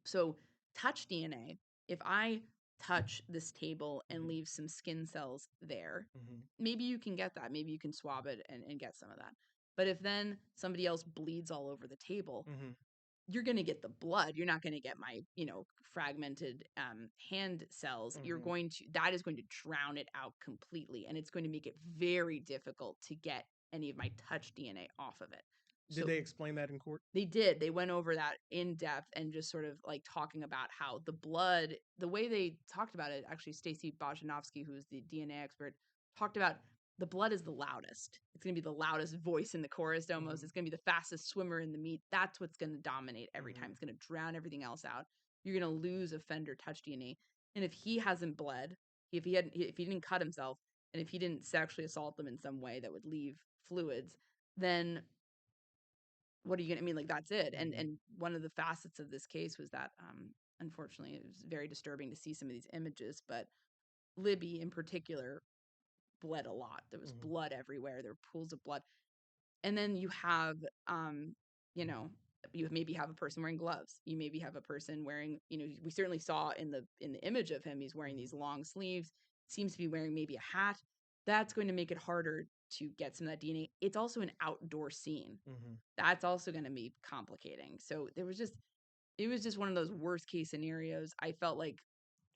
so touch DNA, if I touch this table and Mhm. leave some skin cells there, Mhm. maybe you can get that. Maybe you can swab it and get some of that. But if then somebody else bleeds all over the table, Mhm. you're going to get the blood. You're not going to get my, fragmented hand cells. Mhm. That is going to drown it out completely. And it's going to make it very difficult to get any of my touch DNA off of it. Did So they explain that in court? they did. They went over that in depth and just sort of like talking about how the blood, the way they talked about it, actually, Stacy Bojanovsky, who's the DNA expert, talked about the blood is the loudest. It's going to be the loudest voice in the chorus almost. Mhm. It's going to be the fastest swimmer in the meet. That's what's going to dominate every time. Mhm. It's going to drown everything else out. You're going to lose offender touch DNA. And if he hasn't bled, if he didn't cut himself, and if he didn't sexually assault them in some way that would leave fluids, then what are you gonna, I mean, like, that's it. And Mhm. one of the facets of this case was that, unfortunately, it was very disturbing to see some of these images, but Libby in particular bled a lot. There was Mhm. blood everywhere. There were pools of blood. And then you have, you know, you maybe have a person wearing gloves. You maybe have a person wearing, we certainly saw in the image of him, he's wearing Mhm. these long sleeves, seems to be wearing maybe a hat. That's going to make it harder to get some of that DNA. It's also an outdoor scene. Mhm. That's also going to be complicating. So it was just one of those worst case scenarios. I felt like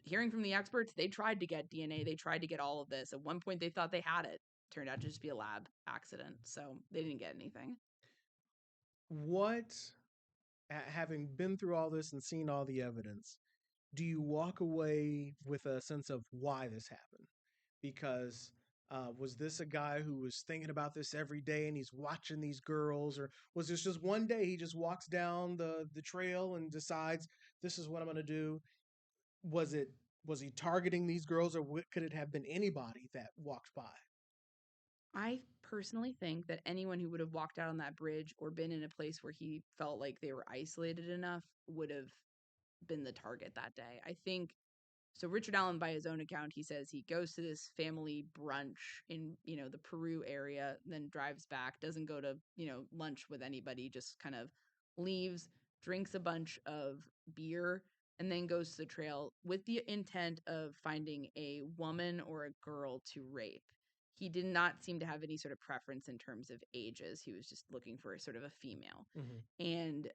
hearing from the experts, they tried to get DNA, they tried to get all of this. At one point, they thought they had it. Turned out to just be a lab accident. So they didn't get anything. What, having been through all this and seen all the evidence, do you walk away with a sense of why this happened? Because Was this a guy who was thinking about this every day and he's watching these girls, or was this just one day he just walks down the trail and decides this is what I'm going to do? Was it was he targeting these girls, or could it have been anybody that walked by? I personally think that anyone who would have walked out on that bridge or been in a place where he felt like they were isolated enough would have been the target that day. I think so. Richard Allen, by his own account, he says he goes to this family brunch in, the Peru area, then drives back, doesn't go to, lunch with anybody, just kind of leaves, drinks a bunch of beer, and then goes to the trail with the intent of finding a woman or a girl to rape. He did not seem to have any sort of preference in terms of ages. He was just looking for sort of a female. Hmm. And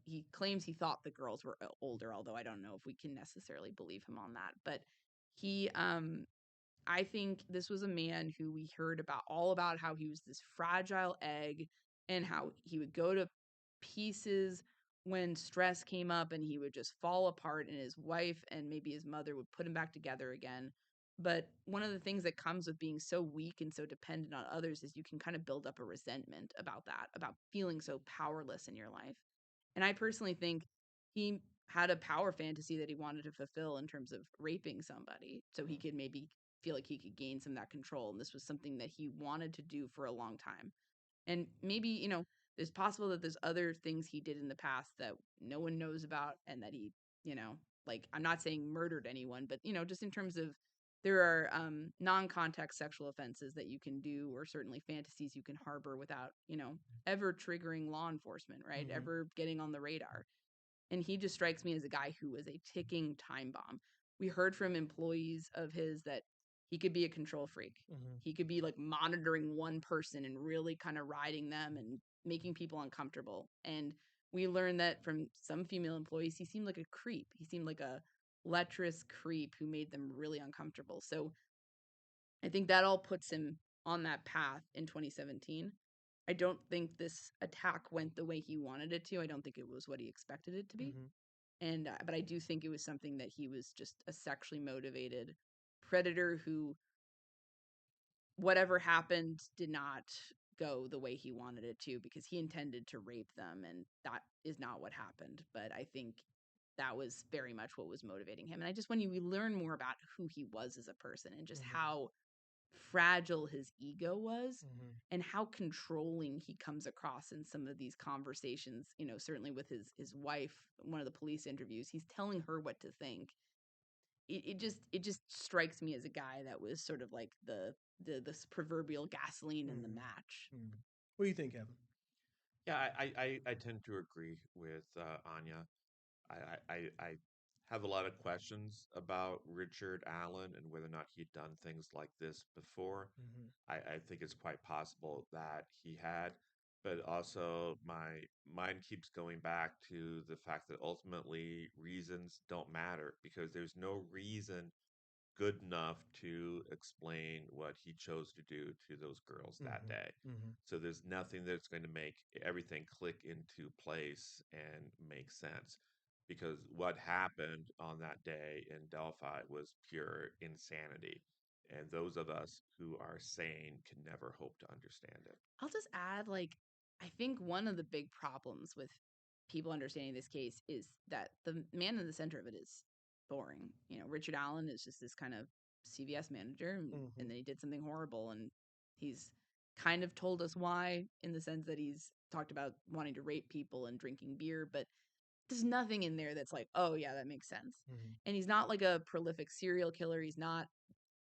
he claims he thought the girls were older, although I don't know if we can necessarily believe him on that. But he, I think this was a man who we heard about all about how he was this fragile egg and how he would go to pieces when stress came up and he would just fall apart, and his wife and maybe his mother would put him back together again. But one of the things that comes with being so weak and so dependent on others is you can kind of build up a resentment about that, about feeling so powerless in your life. And I personally think he had a power fantasy that he wanted to fulfill in terms of raping somebody so he could maybe feel like he could gain some of that control. And this was something that he wanted to do for a long time. And maybe, it's possible that there's other things he did in the past that no one knows about and that he, like, I'm not saying murdered anyone, but, just in terms of there are non-contact sexual offenses that you can do, or certainly fantasies you can harbor without, ever triggering law enforcement, right? Hmm. Ever getting on the radar. And he just strikes me as a guy who is a ticking time bomb. We heard from employees of his that he could be a control freak. Hmm. He could be like monitoring one person and really kind of riding them and making people uncomfortable. And we learned that from some female employees, he seemed like a creep. He seemed like a lecherous creep who made them really uncomfortable. So I think that all puts him on that path in 2017. I don't think this attack went the way he wanted it to. I don't think it was what he expected it to be. Hmm. And but I do think it was something that he was just a sexually motivated predator who, whatever happened, did not go the way he wanted it to, because he intended to rape them, and that is not what happened. But I think that was very much what was motivating him. And I just, when we learn more about who he was as a person and just Hmm. how fragile his ego was Hmm. and how controlling he comes across in some of these conversations, certainly with his wife, one of the police interviews, he's telling her what to think. It just strikes me as a guy that was sort of like the this proverbial gasoline in the Hmm. match. Hmm. What do you think, Evan? Yeah, I tend to agree with Anya. I have a lot of questions about Richard Allen and whether or not he'd done things like this before. Hmm. I think it's quite possible that he had, but also my mind keeps going back to the fact that ultimately reasons don't matter because there's no reason good enough to explain what he chose to do to those girls that Hmm. day. Hmm. So there's nothing that's going to make everything click into place and make sense. Because what happened on that day in Delphi was pure insanity. And those of us who are sane can never hope to understand it. I'll just add, like, I think one of the big problems with people understanding this case is that the man in the center of it is boring. Richard Allen is just this kind of CVS manager, and Hmm. then he did something horrible, and he's kind of told us why, in the sense that he's talked about wanting to rape people and drinking beer, but there's nothing in there that's like, oh yeah, that makes sense. Hmm. And he's not like a prolific serial killer. He's not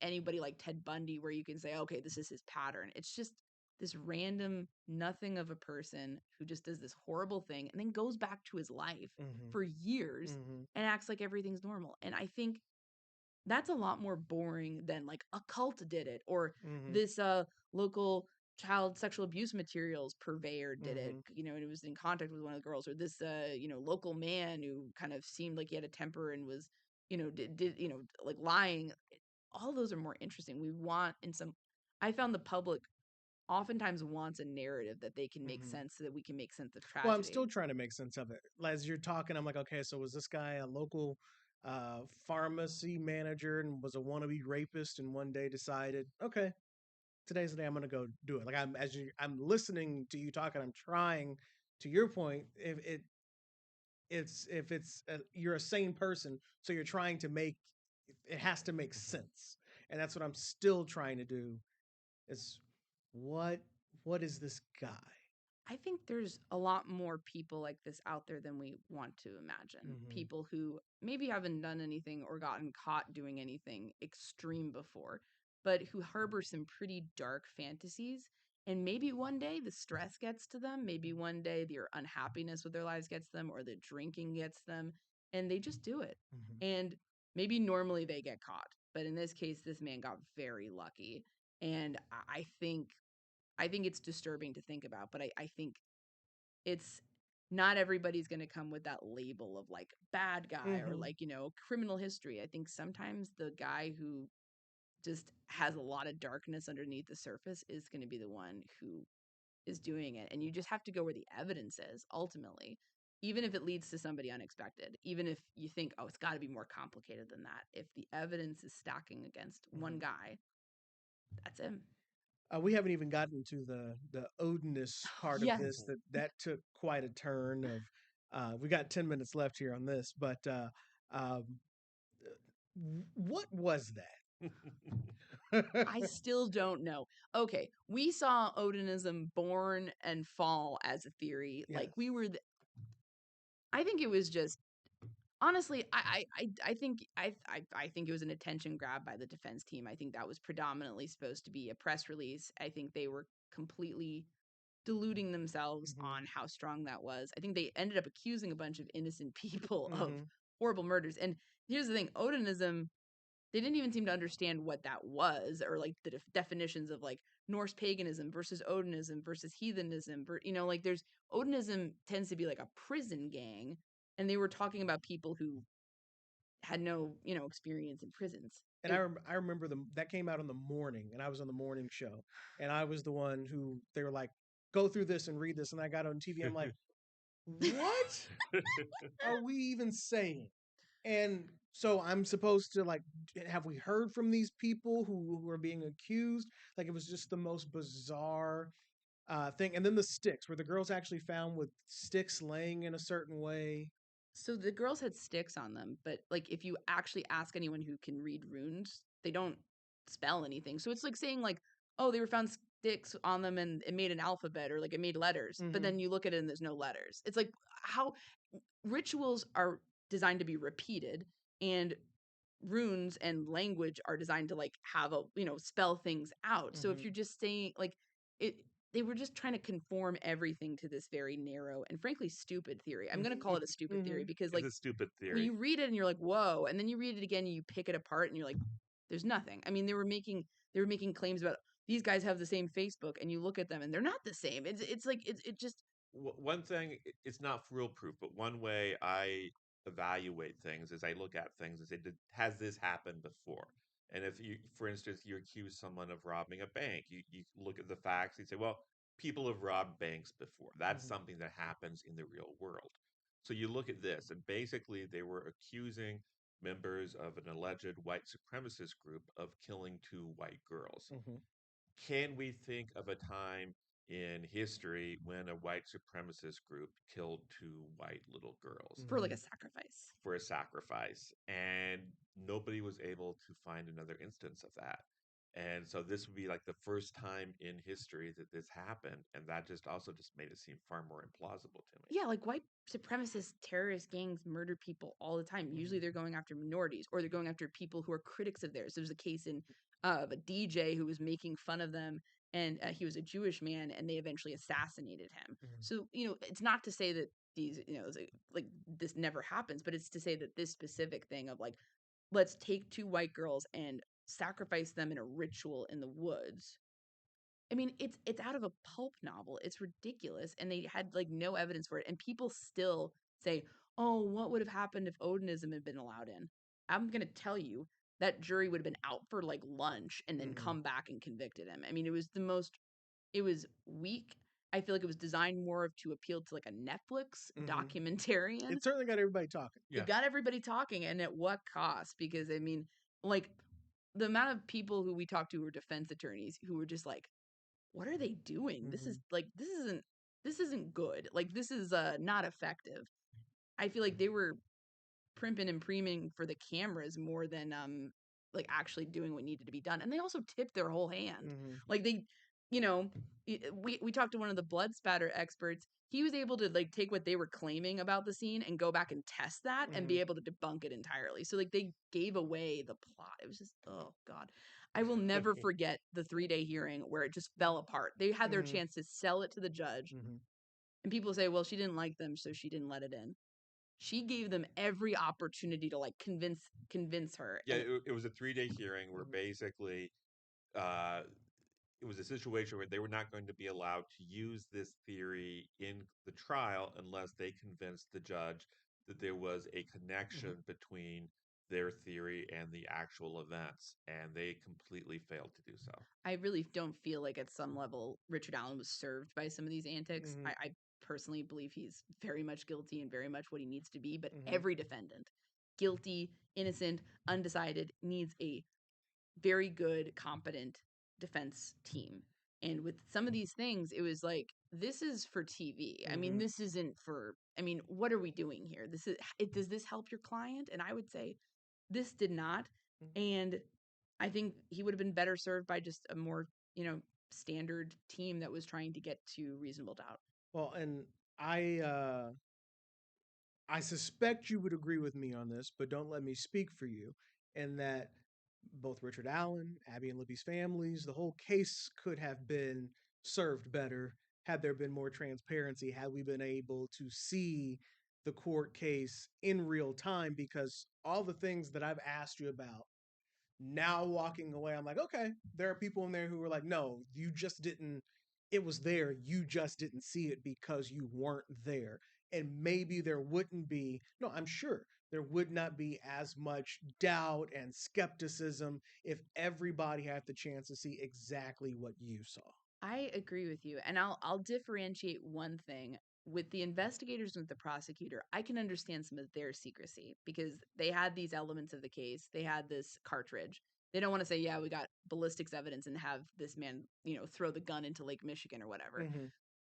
anybody like Ted Bundy where you can say, okay, this is his pattern. It's just this random nothing of a person who just does this horrible thing and then goes back to his life Hmm. for years Hmm. and acts like everything's normal. And I think that's a lot more boring than like a cult did it, or Hmm. this local child sexual abuse materials purveyor did it, Hmm. and it was in contact with one of the girls, or this local man who kind of seemed like he had a temper and was did like lying. All those are more interesting. We want in some I found the public oftentimes wants a narrative that they can make Hmm. sense so that we can make sense of Well, I'm still tragedy. trying to make sense of it. As you're talking, I'm like, okay, so was this guy a local pharmacy manager and was a wannabe rapist, and one day decided, okay, today's the day I'm going to go do it. Like I'm listening to you talk and I'm trying, to your point, if it's you're a sane person, so you're trying to make it has to make sense, and that's what I'm still trying to do. Is what what is this guy? I think there's a lot more people like this out there than we want to imagine. Mm-hmm. People who maybe haven't done anything or gotten caught doing anything extreme before, but who harbor some pretty dark fantasies. And maybe one day the stress gets to them. Maybe one day their unhappiness with their lives gets them, or the drinking gets them, and they just do it. Mm-hmm. And maybe normally they get caught. But in this case, this man got very lucky. And I think it's disturbing to think about, but I think it's not everybody's going to come with that label of like bad guy or Mm-hmm. like, criminal history. I think sometimes the guy who just has a lot of darkness underneath the surface is going to be the one who is doing it. And you just have to go where the evidence is ultimately, even if it leads to somebody unexpected, even if you think, oh, it's got to be more complicated than that. If the evidence is stacking against one guy, that's him. We haven't even gotten to the Odinist part of this. Yes. That took quite a turn. Of we got 10 minutes left here on this, but um, what was that? I still don't know. Okay, we saw Odinism born and fall as a theory. Yes. Like I think it was just honestly, I think it was an attention grab by the defense team. I think that was predominantly supposed to be a press release. I think they were completely deluding themselves Mm-hmm. on how strong that was. I think they ended up accusing a bunch of innocent people of Mm-hmm. horrible murders. And here's the thing, Odinism, they didn't even seem to understand what that was, or like the definitions of like Norse paganism versus Odinism versus heathenism. Like there's Odinism tends to be like a prison gang, and they were talking about people who had no experience in prisons. And I remember that came out in the morning, and I was on the morning show, and I was the one who they were like, "Go through this and read this," and I got on TV. I'm like, "What are we even saying?" And so I'm supposed to like, have we heard from these people who are being accused? Like it was just the most bizarre thing. And then the sticks, were the girls actually found with sticks laying in a certain way? So the girls had sticks on them, but like if you actually ask anyone who can read runes, they don't spell anything. So it's like saying like, oh, they were found sticks on them and it made an alphabet or like it made letters. But Mm-hmm. then you look at it and there's no letters. It's like how rituals are designed to be repeated, and runes and language are designed to like have a spell things out. So if Mm-hmm. you're just saying like it, they were just trying to conform everything to this very narrow and frankly stupid theory. I'm going to call it a stupid Mm-hmm. theory because It's like a stupid when theory. you read it and you're like whoa, and then you read it again and you pick it apart and you're like there's nothing. I mean they were making claims about these guys have the same Facebook, and you look at them and they're not the same. It's like it just One thing, it's not real proof, but one way I evaluate things is I look at things and say, has this happened before? And if you, for instance, you accuse someone of robbing a bank, you look at the facts and say, well, people have robbed banks before. That's Mm-hmm. something that happens in the real world. So you look at this, and basically they were accusing members of an alleged white supremacist group of killing two white girls. Mm-hmm. Can we think of a time in history when a white supremacist group killed two white little girls for like Mm-hmm. a sacrifice. for a sacrifice? And nobody was able to find another instance of that. And so this would be like the first time in history that this happened. And that just also just made it seem far more implausible to me. Yeah, like white supremacist terrorist gangs murder people all the time. Usually they're going after minorities or they're going after people who are critics of theirs. There was a case of a DJ who was making fun of them, and he was a Jewish man, and they eventually assassinated him. Mm-hmm. So, it's not to say that these, it's like this never happens, but it's to say that this specific thing of like, let's take two white girls and sacrifice them in a ritual in the woods. I mean, it's out of a pulp novel. It's ridiculous, and they had like no evidence for it. And people still say, "Oh, what would have happened if Odinism had been allowed in?" I'm gonna tell you that jury would have been out for like lunch and then Mm-hmm. come back and convicted him. I mean, it was weak. I feel like it was designed more to appeal to like a Netflix Mm-hmm. documentarian. It certainly got everybody talking. It Yeah. got everybody talking, and at what cost? Because I mean, like the amount of people who we talked to who were defense attorneys who were just like, what are they doing? This is like, this isn't good. Like, this is not effective. I feel like they were primping and preeming for the cameras more than like actually doing what needed to be done. And they also tipped their whole hand. Like they, you know, we talked to one of the blood spatter experts. He was able to like take what they were claiming about the scene and go back and test that and be able to debunk it entirely. So like they gave away the plot. It was just, oh God. I will never forget the 3-day hearing where it just fell apart. They had their chance to sell it to the judge. And people say, well, she didn't like them, so she didn't let it in. She gave them every opportunity to like convince her. Yeah, And it was a 3-day hearing where basically uh, it was a situation where they were not going to be allowed to use this theory in the trial unless they convinced the judge that there was a connection between their theory and the actual events, and they completely failed to do so. I really don't feel like at some level Richard Allen was served by some of these antics. I personally believe he's very much guilty and very much what he needs to be, but every defendant, guilty, innocent, undecided, needs a very good, competent defense team. And with some of these things, it was like, this is for TV. I mean, this isn't for, I mean, what are we doing here? Does this help your client? And I would say this did not. And I think he would have been better served by just a more, standard team that was trying to get to reasonable doubt. Well, and I suspect you would agree with me on this, but don't let me speak for you. In that both Richard Allen, Abby and Libby's families, the whole case could have been served better had there been more transparency, had we been able to see the court case in real time, because all the things that I've asked you about, now walking away, I'm like, okay, there are people in there who were like, no, you just didn't, it was there, you just didn't see it because you weren't there. And maybe there wouldn't be, no, I'm sure there would not be as much doubt and skepticism if everybody had the chance to see exactly what you saw. I agree with you. And I'll differentiate one thing. With the investigators and with the prosecutor, I can understand some of their secrecy because they had these elements of the case. They had this cartridge. They don't want to say, yeah, we got ballistics evidence and have this man, throw the gun into Lake Michigan or whatever.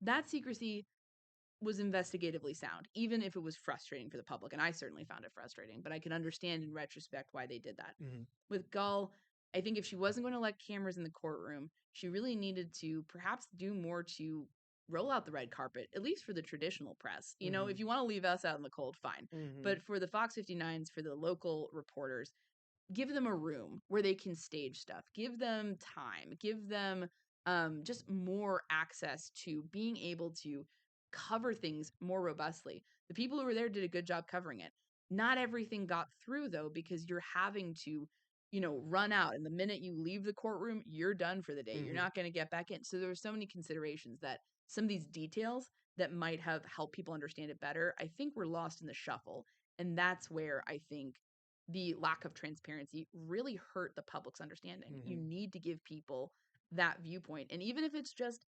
That secrecy was investigatively sound, even if it was frustrating for the public. And I certainly found it frustrating, but I can understand in retrospect why they did that. With Gull, I think if she wasn't going to let cameras in the courtroom, she really needed to perhaps do more to roll out the red carpet, at least for the traditional press. If you want to leave us out in the cold, fine. But for the Fox 59s, for the local reporters, give them a room where they can stage stuff. Give them time. Give them just more access to being able to cover things more robustly. The people who were there did a good job covering it. Not everything got through though, because you're having to, run out. And the minute you leave the courtroom, you're done for the day. You're not going to get back in. So there were so many considerations that some of these details that might have helped people understand it better, I think were lost in the shuffle. And that's where I think the lack of transparency really hurt the public's understanding. You need to give people that viewpoint. And even if it's just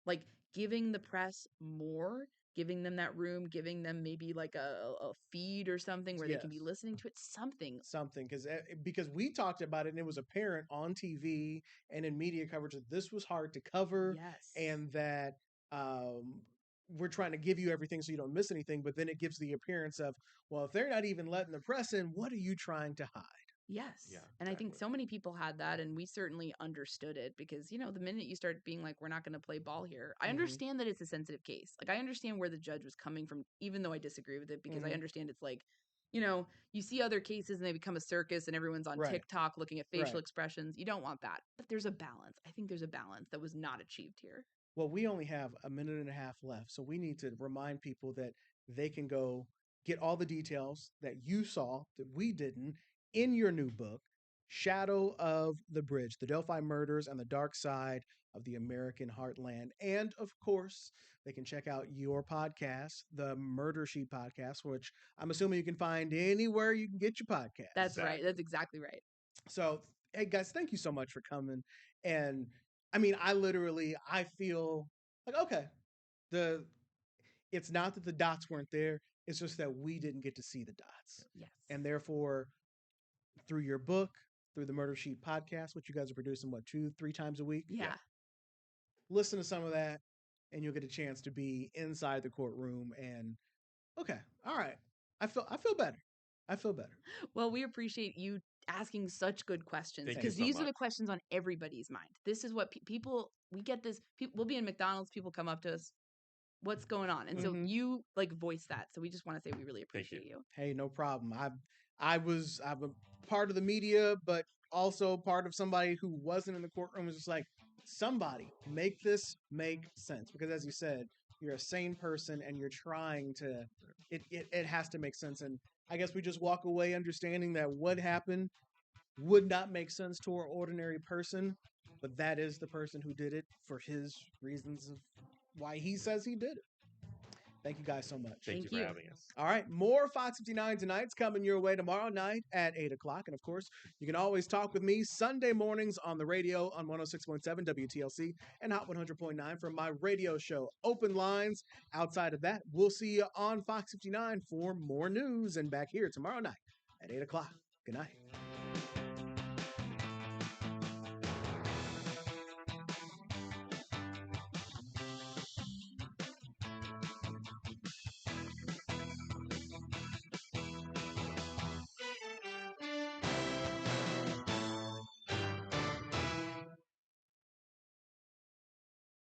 like giving the press more, giving them that room, giving them maybe like a feed or something where they can be listening to it, something. Because we talked about it and it was apparent on TV and in media coverage that this was hard to cover. Yes. And that we're trying to give you everything so you don't miss anything, but then it gives the appearance of, well, if they're not even letting the press in, what are you trying to hide? Yes. Yeah, And I think exactly. so many people had that, and we certainly understood it because, the minute you start being like, we're not going to play ball here, I understand that it's a sensitive case. Like, I understand where the judge was coming from, even though I disagree with it, because I understand it's like, you see other cases and they become a circus and everyone's on TikTok looking at facial expressions. You don't want that. But there's a balance. I think there's a balance that was not achieved here. Well, we only have a minute and a half left, so we need to remind people that they can go get all the details that you saw that we didn't in your new book, Shadow of the Bridge, the Delphi Murders and the Dark Side of the American Heartland. And of course, they can check out your podcast, the Murder Sheet podcast, which I'm assuming you can find anywhere you can get your podcast. That's right. That's exactly right. So, hey guys, thank you so much for coming. And I mean, I feel like, okay, it's not that the dots weren't there, it's just that we didn't get to see the dots. Yes. And therefore, through your book, through the Murder Sheet podcast, which you guys are producing, 2-3 times a week? Yeah. Listen to some of that, and you'll get a chance to be inside the courtroom. And okay, all right, I feel better. I feel better. Well, we appreciate you asking such good questions Thank you because so these are the much. questions on everybody's mind. This is what people, we get this. We'll be in McDonald's, people come up to us, what's going on? And so Mhm. you like voice that. So we just want to say we really appreciate you. Hey, no problem. I'm a part of the media, but also part of somebody who wasn't in the courtroom. Was just like, somebody make this make sense, because as you said, you're a sane person and you're trying to. It has to make sense, and I guess we just walk away understanding that what happened would not make sense to an ordinary person, but that is the person who did it for his reasons of why he says he did it. Thank you guys so much. Thank you for you. having us. All right, more Fox 59 Tonight's coming your way tomorrow night at 8 o'clock. And of course, you can always talk with me Sunday mornings on the radio on 106.7 WTLC and Hot 100.9 from my radio show, Open Lines. Outside of that, we'll see you on Fox 59 for more news and back here tomorrow night at 8 o'clock. Good night.